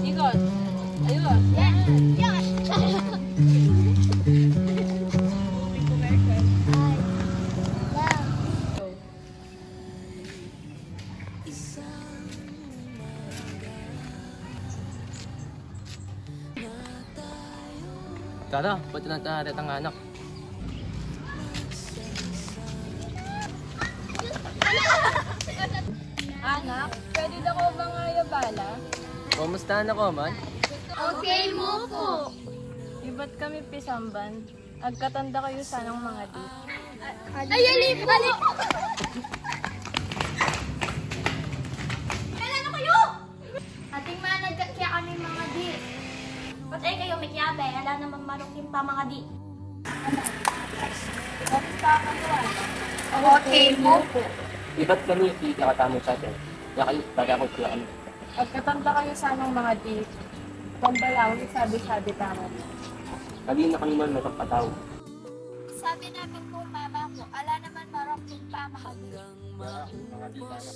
Ikot. Ayun. Yan. Yan. Tara, pati na tayo ang anak. Anak, pwede na ko ba nga bala? Kumusta na ko man? Okay mo po. Iba't kami pisamban. Agkatanda kayo sanang mga di. Ay, alip! Alip! Kailan na kayo? Ating manag kaya kami mga di. Patay kayo may kiyabe. Ala naman marukin pa mga di. Okay mo po. Iba't kami ikakatamong sa atin. Kaya kayo, tagakot sila kami. Agkatanda kayo sanang mga di. Pambalaw, sabi-sabi tama. Kanina kami man magpapataw. Sabi namin po mama ko, ala naman marukin pa mga di. Mga di sana.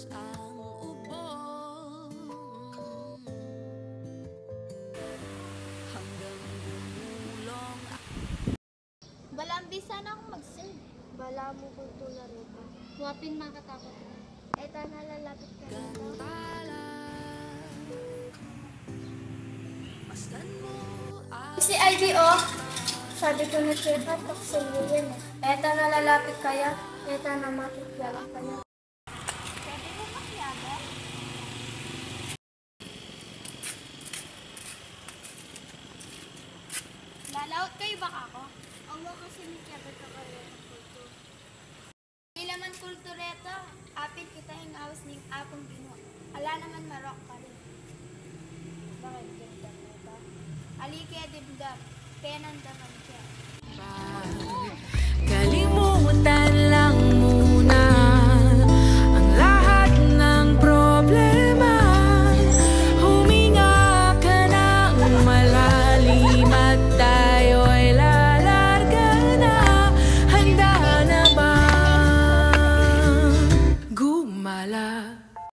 Balambi sana akong mag-sing. Bala mo kung tularita. Huwapin makatakot mo. Eto nalalapit ka na. Si Ivy, oh. Sabi ko na siya, patok sa iyo yun eh. Eto nalalapit kaya, eto na makikiyala ka na. Pwede mo makiyaga? Lalaot kayo baka ako? Ang mga kasi nikiyaga ka kayo ng kulto. Ilaman kultureta, apit kita yung awas ng apong gino. Ala naman marok ka rin. Bakit ganda mo ba? Alike dimdam, penandaman siya.